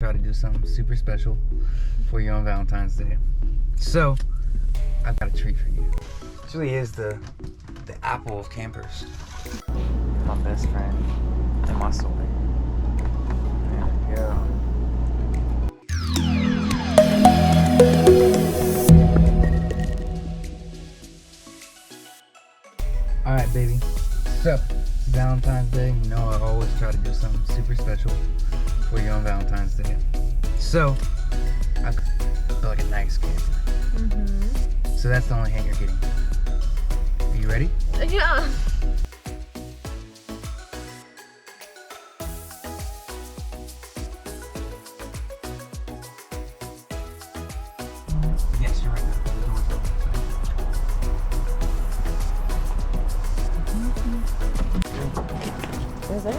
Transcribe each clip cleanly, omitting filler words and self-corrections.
Try to do something super special for you on Valentine's Day. So, I've got a treat for you. This really is the apple of campers. My best friend and my soulmate. There we go. Alright, baby. So, it's Valentine's Day. You know I always try to do something super special for you on Valentine's Day. So, I feel like a nice camper. Mm-hmm. So that's the only hint you're getting. Are you ready? Yeah. Yes, you're right. The door's open. Is it?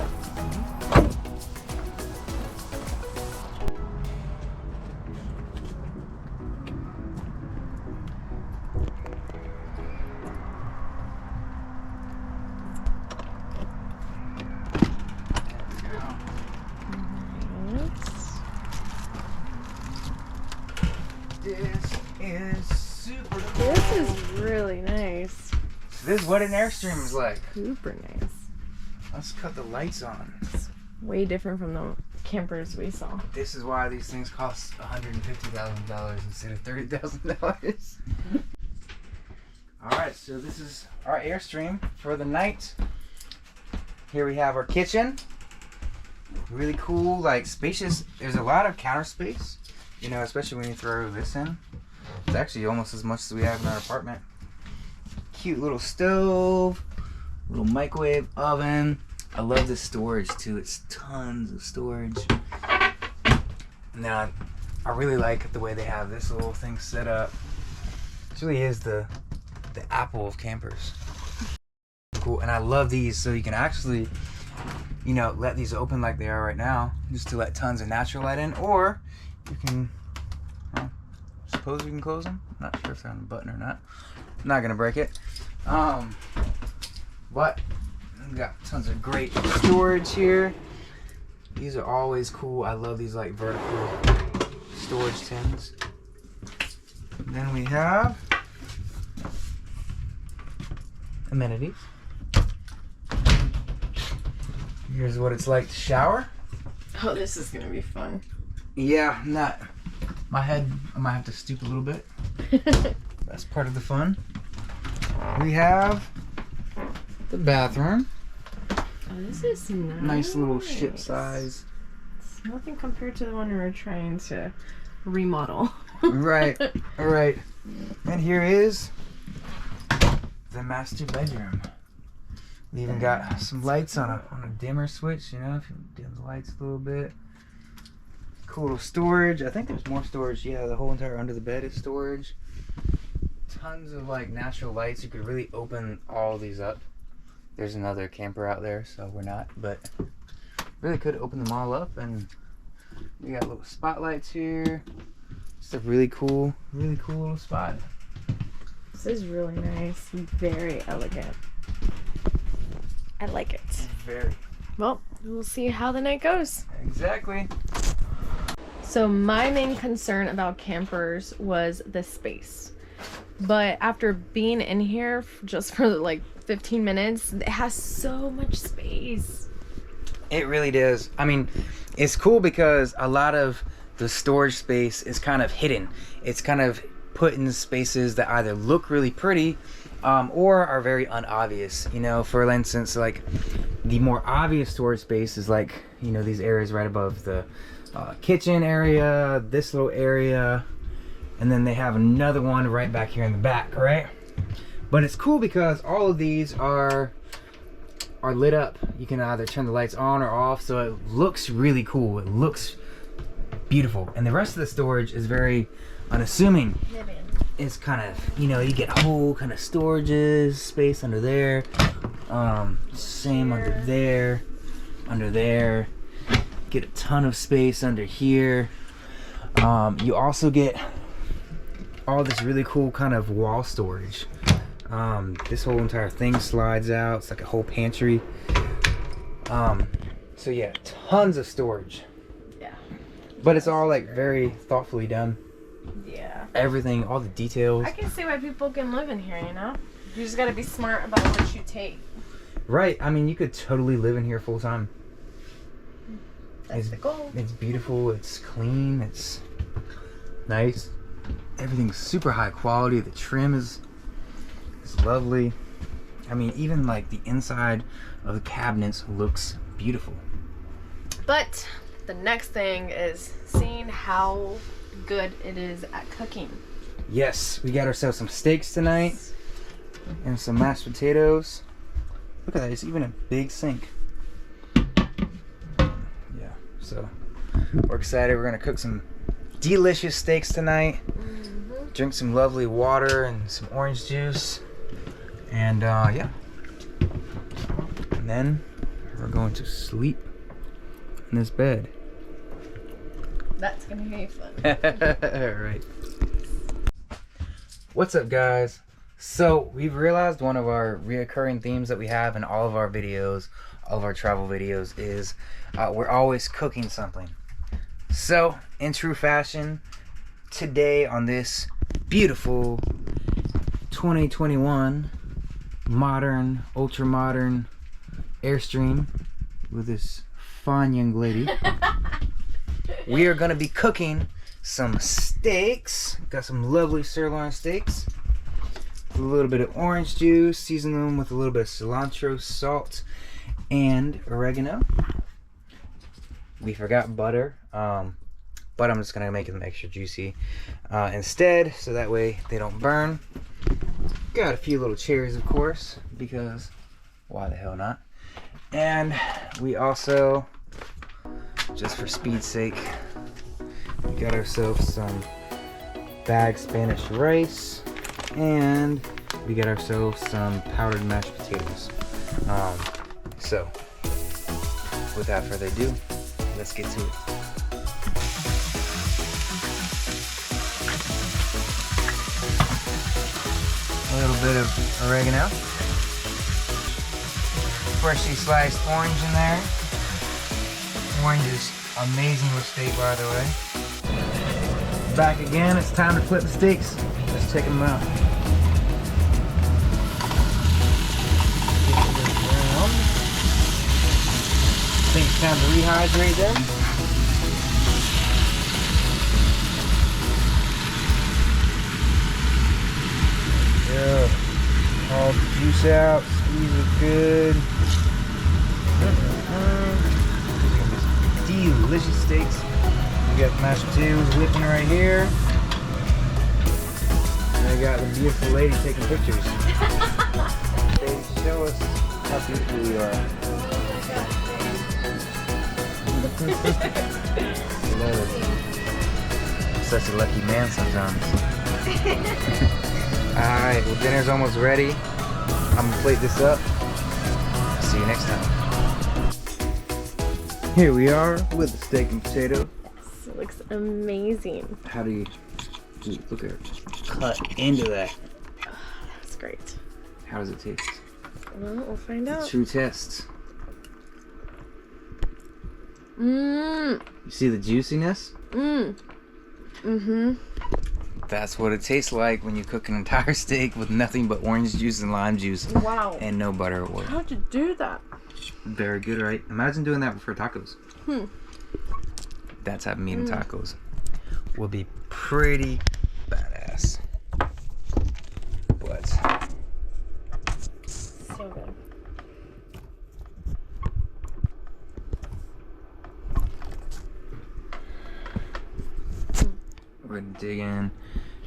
This is super cool. This is really nice. This is what an Airstream is like. Super nice. Let's cut the lights on. It's way different from the campers we saw. This is why these things cost $150,000 instead of $30,000. Alright, so this is our Airstream for the night. Here we have our kitchen. Really cool, like spacious. There's a lot of counter space, you know, especially when you throw this in. It's actually almost as much as we have in our apartment. Cute little stove, little microwave oven. I love this storage too. It's tons of storage. And then I really like the way they have this little thing set up. This really is the apple of campers. Cool, and I love these, so you can actually, you know, let these open like they are right now, just to let tons of natural light in, or you can, well, suppose we can close them. Not sure if they're on the button or not. I'm not gonna break it. But we got tons of great storage here. These are always cool. I love these like vertical storage tins. And then we have amenities. Here's what it's like to shower. Oh, this is gonna be fun. Yeah, not my head. I might have to stoop a little bit. That's part of the fun. We have the bathroom. Oh, this is nice. Nice little ship size. It's nothing compared to the one we were trying to remodel. Right, right. And here is the master bedroom. We even got some lights on a dimmer switch, you know, if you dim the lights a little bit. Cool little storage. I think there's more storage. Yeah, the whole entire under the bed is storage. Tons of like natural lights. You could really open all of these up. There's another camper out there, so we're not, but really could open them all up. And we got little spotlights here. Just a really cool little spot. This is really nice. Very elegant. I like it. Very. Well, we'll see how the night goes. Exactly. So my main concern about campers was the space. But after being in here just for like 15 minutes, it has so much space. It really does. I mean, it's cool because a lot of the storage space is kind of hidden. It's kind of put in spaces that either look really pretty or are very unobvious. You know, for instance, like the more obvious storage space is like, you know, these areas right above the kitchen area, this little area, and then they have another one right back here in the back, right? But it's cool because all of these are lit up. You can either turn the lights on or off, so it looks really cool. It looks beautiful. And the rest of the storage is very unassuming. It's kind of, you know, you get whole kind of storages, space under there, same under there, get a ton of space under here. You also get all this really cool kind of wall storage. This whole entire thing slides out. It's like a whole pantry. So yeah, tons of storage. Yeah. But it's all like very thoughtfully done. Yeah. Everything, all the details. I can see why people can live in here, you know? You just gotta be smart about what you take. Right. I mean, you could totally live in here full time. That's the goal. It's beautiful. It's clean. It's nice. Everything's super high quality. The trim is lovely. I mean, even like the inside of the cabinets looks beautiful. But the next thing is seeing how good it is at cooking. Yes, we got ourselves some steaks tonight and some mashed potatoes. Look at that, it's even a big sink. Yeah, so we're excited. We're gonna cook some delicious steaks tonight. Drink some lovely water and some orange juice. And yeah. And then we're going to sleep in this bed. That's gonna be fun. Alright. What's up, guys? So we've realized one of our reoccurring themes that we have in all of our videos, all of our travel videos, is we're always cooking something. So in true fashion, today on this beautiful 2021 modern, ultra modern Airstream with this fine young lady, we are going to be cooking some steaks. Got some lovely sirloin steaks with a little bit of orange juice, season them with a little bit of cilantro, salt, and oregano. We forgot butter, but I'm just gonna make them extra juicy instead, so that way they don't burn. Got a few little cherries, of course, because why the hell not? And we also, just for speed's sake, we got ourselves some bagged Spanish rice, and we got ourselves some powdered mashed potatoes. So, without further ado, let's get to it. A little bit of oregano. Freshly sliced orange in there. Orange is amazing with steak, by the way. Back again, it's time to flip the steaks. Let's check them out. I think it's time to rehydrate them. Yeah, all the juice out, squeeze it good. Delicious steaks. We got mashed potatoes whipping right here. And I got the beautiful lady taking pictures. They show us how beautiful we are. Such a lucky man sometimes. Alright, well, dinner's almost ready. I'm gonna plate this up. See you next time. Here we are with the steak and potato. Yes, it looks amazing. How do you look at her? Cut into that. Oh, that's great. How does it taste? Well, we'll find out. True test. Mmm. You see the juiciness? Mmm. Mm-hmm. That's what it tastes like when you cook an entire steak with nothing but orange juice and lime juice. Wow. And no butter or oil. How'd you do that? Very good, right? Imagine doing that for tacos. That type of meat and tacos will be pretty badass. But so good. we're gonna dig in,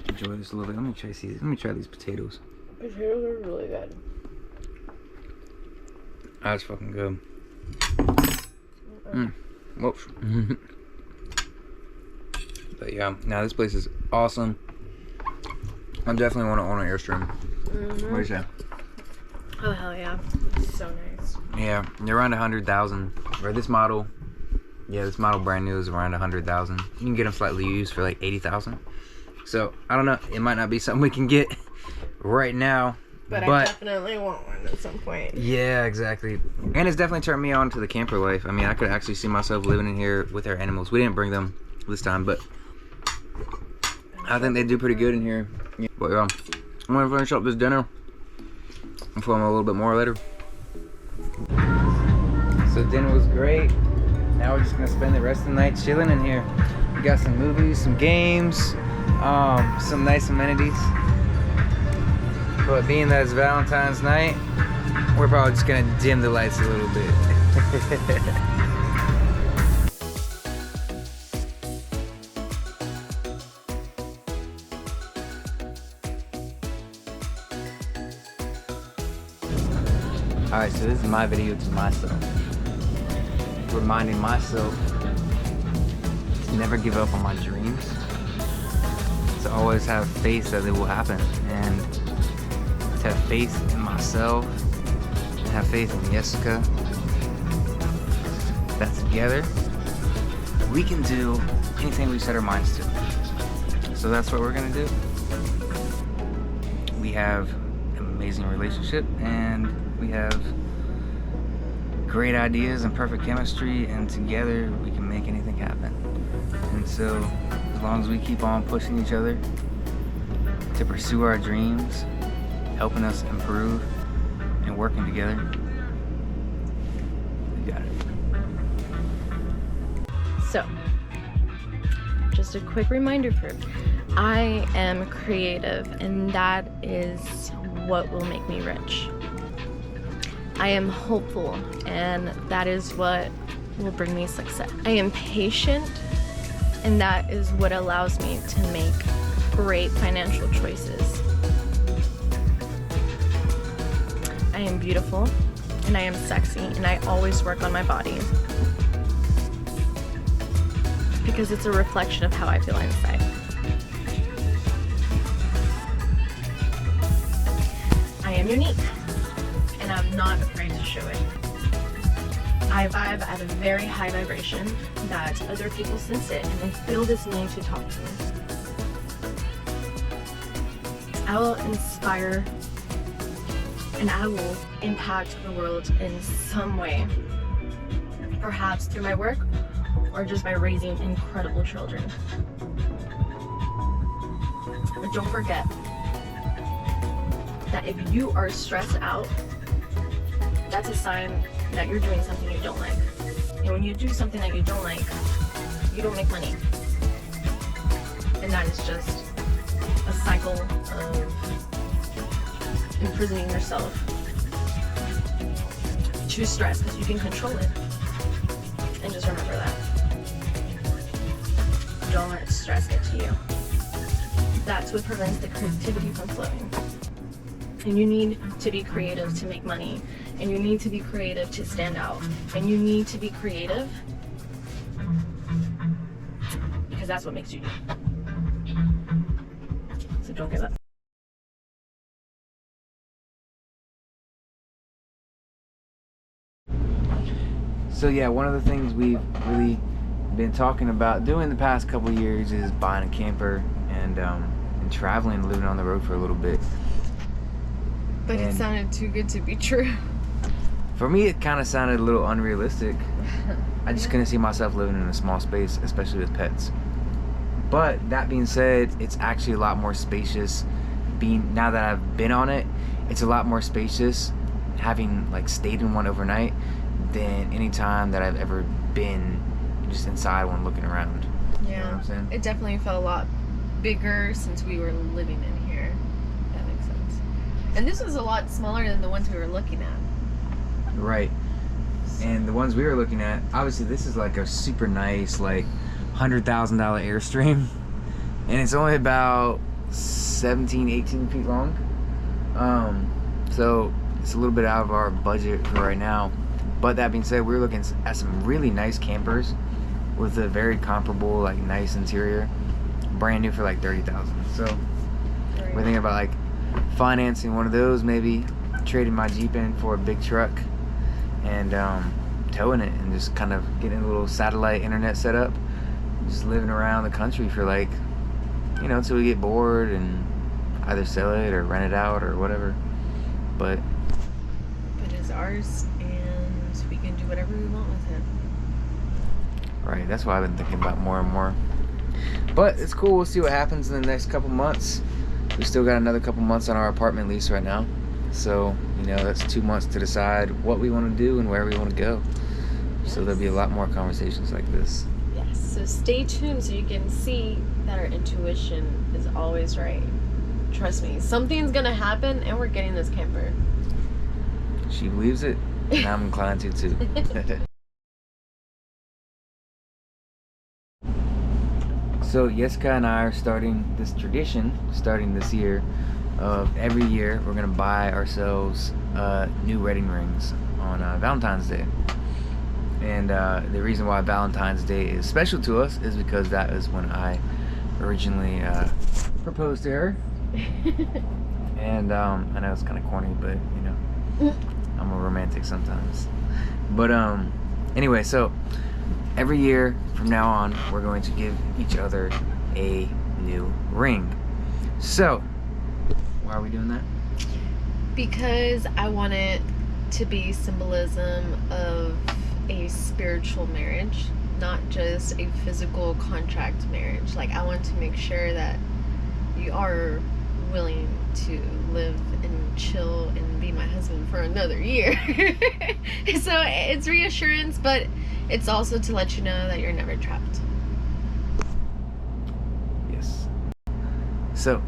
enjoy this a little bit. Let me try these potatoes. Potatoes are really good. That's fucking good. Whoops. But yeah, now this place is awesome. I definitely want to own an Airstream. What do you say? Oh, hell yeah. It's so nice. Yeah, they're around 100,000. Or this model, this model brand new is around 100,000. You can get them slightly used for like 80,000. So I don't know, it might not be something we can get right now. But I definitely want one at some point. Yeah, exactly. And it's definitely turned me on to the camper life. I mean, I could actually see myself living in here with our animals. We didn't bring them this time, but I think they do pretty good in here. But yeah, I'm gonna finish up this dinner and film a little bit more later. So dinner was great. Now we're just gonna spend the rest of the night chilling in here. We got some movies, some games, some nice amenities. But being that it's Valentine's night, we're probably just gonna dim the lights a little bit. Alright, so this is my video to myself. Reminding myself to never give up on my dreams. To always have faith that it will happen. And to have faith in myself. And have faith in Jessica. That together, we can do anything we set our minds to. So that's what we're gonna do. We have an amazing relationship, and we have great ideas and perfect chemistry, and together we can make anything happen. And so as long as we keep on pushing each other to pursue our dreams, helping us improve and working together, we got it. So, just a quick reminder for I am creative, and that is what will make me rich. I am hopeful, and that is what will bring me success. I am patient, and that is what allows me to make great financial choices. I am beautiful, and I am sexy, and I always work on my body because it's a reflection of how I feel inside. I am unique, and I'm not afraid to show it. I vibe at a very high vibration that other people sense it, and they feel this need to talk to me. I will inspire, and I will impact the world in some way, perhaps through my work or just by raising incredible children. But don't forget that if you are stressed out, that's a sign that you're doing something you don't like. And when you do something that you don't like, you don't make money. And that is just a cycle of imprisoning yourself to stress, because you can control it. And just remember that. Don't let stress get to you. That's what prevents the creativity from flowing. And you need to be creative to make money. And you need to be creative to stand out. And you need to be creative because that's what makes you you. So don't give up. So yeah, one of the things we've really been talking about doing the past couple of years is buying a camper and traveling, living on the road for a little bit. But it sounded too good to be true. For me, it kind of sounded a little unrealistic. I just couldn't see myself living in a small space, especially with pets. But that being said, it's actually a lot more spacious. Now that I've been on it, it's a lot more spacious having like stayed in one overnight than any time that I've ever been just inside one looking around. Yeah, you know what I'm saying? It definitely felt a lot bigger since we were living in here. That makes sense. And this was a lot smaller than the ones we were looking at. Right. And the ones we were looking at, obviously this is like a super nice, like $100,000 Airstream. And it's only about 17, 18 feet long. So it's a little bit out of our budget for right now. But that being said, we're looking at some really nice campers with a very comparable, like nice interior. Brand new for like $30,000. So we're thinking about like financing one of those, maybe trading my Jeep in for a big truck and towing it and just kind of getting a little satellite internet set up, just living around the country for like, you know, until we get bored and either sell it or rent it out or whatever. But it's ours, and we can do whatever we want with it. right, that's what I've been thinking about more and more. But it's cool. We'll see what happens in the next couple months. We still got another couple months on our apartment lease right now. So, you know, that's 2 months to decide what we want to do and where we want to go. Yes. So there'll be a lot more conversations like this. Yes, so stay tuned so you can see that our intuition is always right. Trust me, something's gonna happen and we're getting this camper. She believes it, and I'm inclined to too. So Jessica and I are starting this tradition, starting this year, of every year we're gonna buy ourselves new wedding rings on Valentine's Day. And the reason why Valentine's Day is special to us is because that is when I originally proposed to her. And I know it's kind of corny, but you know, I'm a romantic sometimes. But anyway, so every year from now on, we're going to give each other a new ring. So, why are we doing that? Because I want it to be symbolism of a spiritual marriage, not just a physical contract marriage. Like, I want to make sure that you are willing to live and chill and be my husband for another year. So it's reassurance, but it's also to let you know that you're never trapped. Yes. So,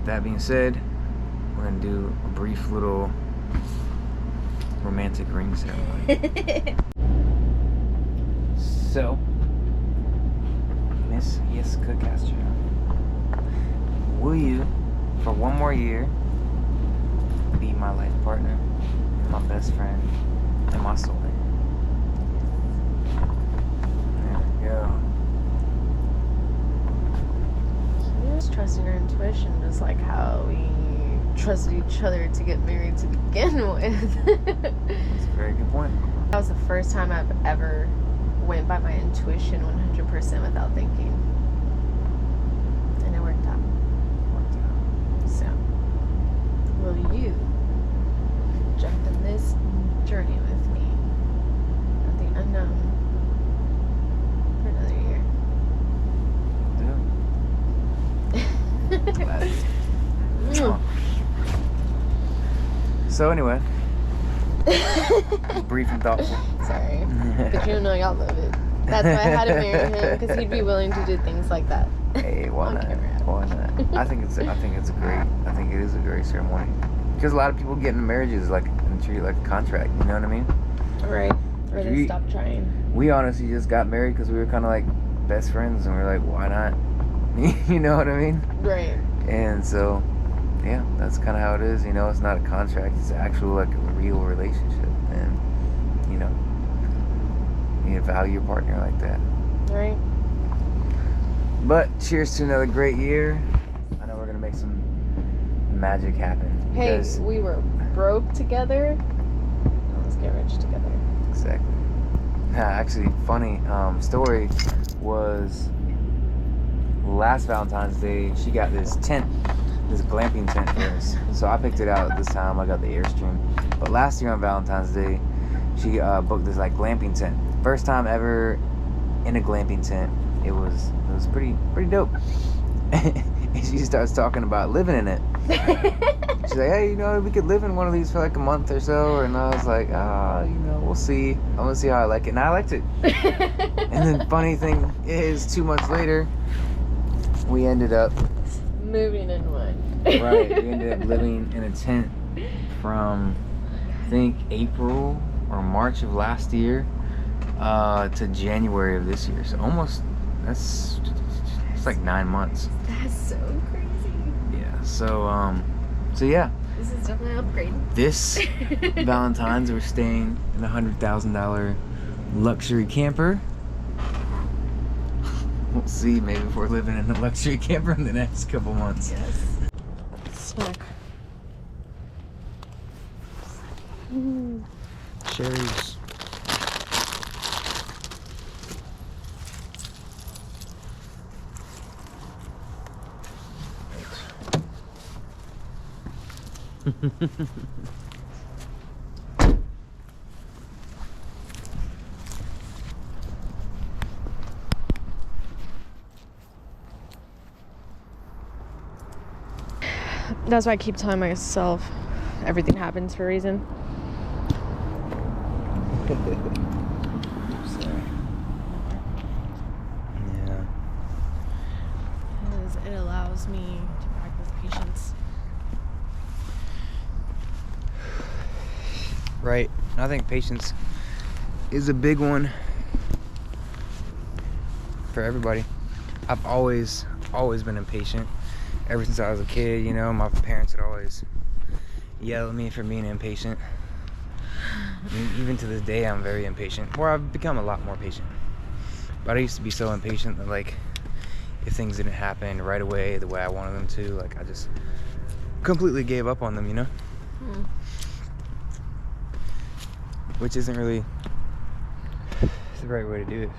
that being said, we're gonna do a brief little romantic ring ceremony. So, Miss Jessica Castro, will you, for one more year, be my life partner, my best friend, and my soulmate? There we go. Just trusting our intuition, just like how we trusted each other to get married to begin with. That's a very good point. That was the first time I've ever went by my intuition 100% without thinking. And it worked out. So, will you jump in this journey with me of the unknown for another year? Yeah. So anyway, brief and thoughtful. Sorry, but you know y'all love it. That's why I had to marry him, because he'd be willing to do things like that. Hey, why On not? camera. Why not? I think it is a great ceremony, because a lot of people get into marriages like and treat it like a contract. You know what I mean? Right. Or they stop trying. We honestly just got married because we were kind of like best friends, and we are like, why not? You know what I mean? Right. And so, yeah, that's kind of how it is. You know, it's not a contract; it's actual like a real relationship, and you know, you value your partner like that. Right. But cheers to another great year. I know we're gonna make some magic happen. Hey, we were broke together. Now let's get rich together. Exactly. Actually, funny story was last Valentine's Day. She got this tent, this glamping tent for us. So I picked it out this time. I got the Airstream. But last year on Valentine's Day, she booked this like glamping tent. First time ever in a glamping tent. It was pretty dope. And she starts talking about living in it. She's like, hey, you know, we could live in one of these for like a month or so. And I was like, you know, we'll see. I'm gonna see how I like it. And I liked it. And the funny thing is, 2 months later, we ended up moving in one. Right. We ended up living in a tent from, I think, April or March of last year to January of this year. So almost, it's like 9 months. That's so crazy. Yeah. So yeah. This is definitely an upgrade. This Valentine's, we're staying in a $100,000 luxury camper. We'll see. Maybe if we're living in a luxury camper in the next couple months. Yes. Snack. Cherries. That's why I keep telling myself everything happens for a reason. Yeah. Because it allows me to practice patience. Right. I think patience is a big one for everybody. I've always been impatient. Ever since I was a kid, you know, my parents would always yell at me for being impatient. And even to this day, I'm very impatient. Or I've become a lot more patient. But I used to be so impatient that, like, if things didn't happen right away the way I wanted them to, like, I just completely gave up on them, you know? Which isn't really the right way to do it.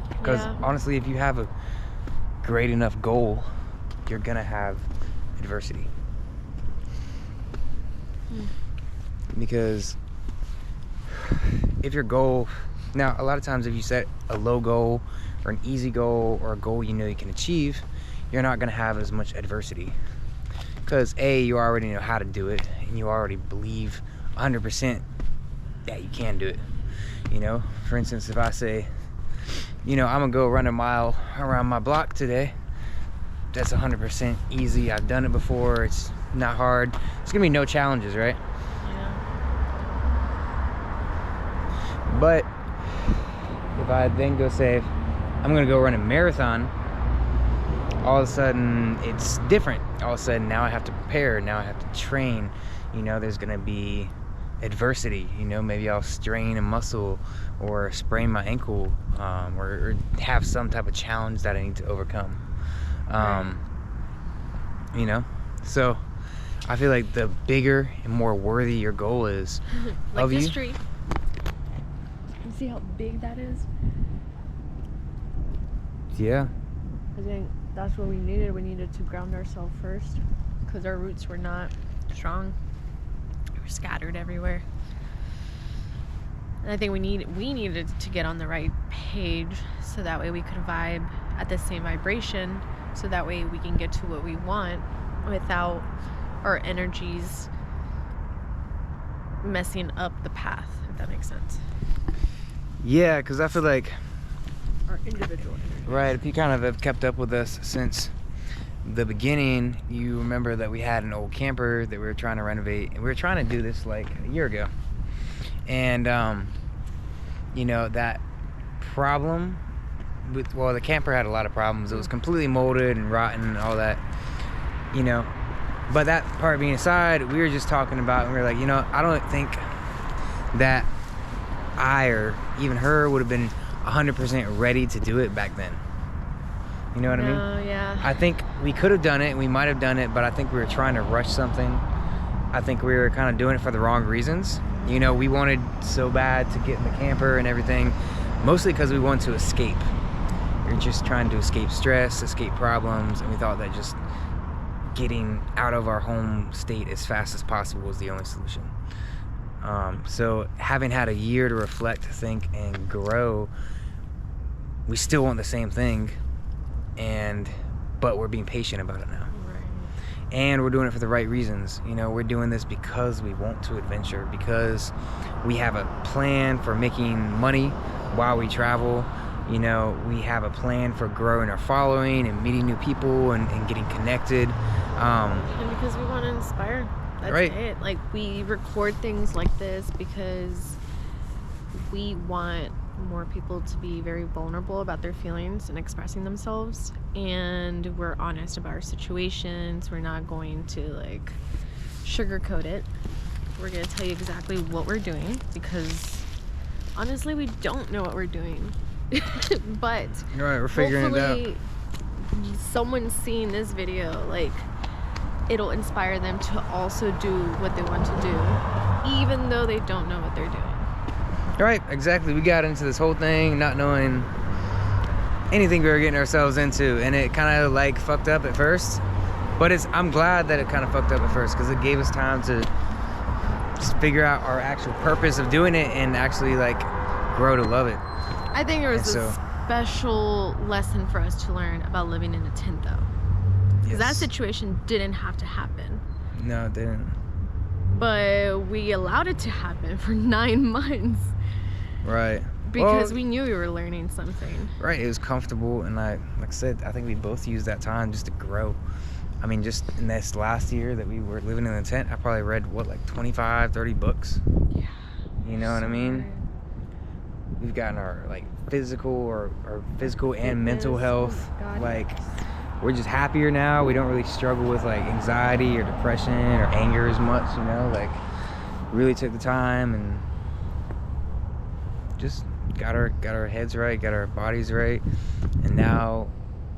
Because honestly, if you have a great enough goal, you're gonna have adversity. Because if your goal, now a lot of times if you set a low goal or an easy goal or a goal you know you can achieve, you're not gonna have as much adversity. Because A, you already know how to do it, and you already believe 100% that you can do it. You know, for instance, if I say, you know, I'm gonna go run a mile around my block today, that's 100% easy. I've done it before. It's not hard. It's gonna be no challenges, right? Yeah. But if I then go say, I'm gonna go run a marathon, all of a sudden it's different. All of a sudden now I have to prepare, now I have to train. You know, there's gonna be adversity. You know, maybe I'll strain a muscle or sprain my ankle, or have some type of challenge that I need to overcome. You know, so I feel like the bigger and more worthy your goal is like of this you. tree. You see how big that is? Yeah. I think that's what we needed. We needed to ground ourselves first because our roots were not strong. We were scattered everywhere. And I think we needed to get on the right page so that way we could vibe at the same vibration, so that way we can get to what we want without our energies messing up the path, if that makes sense. Yeah, because I feel like, Our individual energies. right, if you kind of have kept up with us since the beginning, you remember that we had an old camper that we were trying to renovate, and we were trying to do this like a year ago. And you know, that problem with, well, the camper had a lot of problems. It was completely molded and rotten and all that, you know. But that part being aside, we were just talking about, and we were like, you know, I don't think that I or even her would have been 100% ready to do it back then. You know what I mean? Oh, yeah. I think we could have done it, we might have done it, but I think we were trying to rush something. I think we were kind of doing it for the wrong reasons. You know, we wanted so bad to get in the camper and everything, mostly because we wanted to escape. We were just trying to escape stress, escape problems, and we thought that just getting out of our home state as fast as possible was the only solution. So having had a year to reflect, think, and grow, we still want the same thing, but we're being patient about it now. And we're doing it for the right reasons. You know, we're doing this because we want to adventure, because we have a plan for making money while we travel. You know, we have a plan for growing our following and meeting new people and getting connected. And because we want to inspire. That's right. it. Like, we record things like this because we want more people to be very vulnerable about their feelings and expressing themselves, and we're honest about our situations. We're not going to like sugarcoat it. We're going to tell you exactly what we're doing, because honestly we don't know what we're doing. But Right, we're figuring it out. hopefully someone seeing this video, like, it'll inspire them to also do what they want to do, even though they don't know what they're doing. Right, exactly. We got into this whole thing not knowing anything we were getting ourselves into, and it kind of like fucked up at first. But I'm glad that it kind of fucked up at first, because it gave us time to just figure out our actual purpose of doing it and actually like grow to love it. I think there was a special lesson for us to learn about living in a tent, though. Because that Yes. situation didn't have to happen. No, it didn't. But we allowed it to happen for 9 months. Right. Because Well, we knew we were learning something. right, it was comfortable, and like I said, I think we both used that time just to grow. I mean, just in this last year that we were living in the tent, I probably read, what, like 25, 30 books? Yeah. You know what I mean? We've gotten our, like, physical and mental health. God, Like, yes. we're just happier now. We don't really struggle with, like, anxiety or depression or anger as much, you know? Like, really took the time and just got our heads right, got our bodies right, and now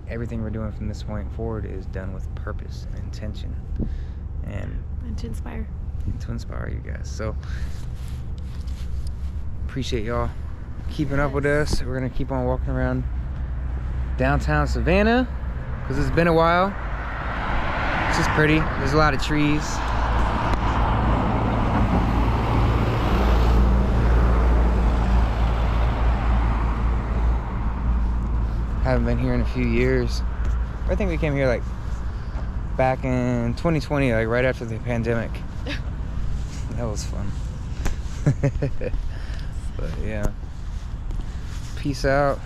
everything we're doing from this point forward is done with purpose and intention, and to inspire you guys. So appreciate y'all keeping up with us. We're gonna keep on walking around downtown Savannah because it's been a while. It's just pretty. There's a lot of trees. Haven't been here in a few years. I think we came here like back in 2020, like right after the pandemic. That was fun. But yeah, peace out.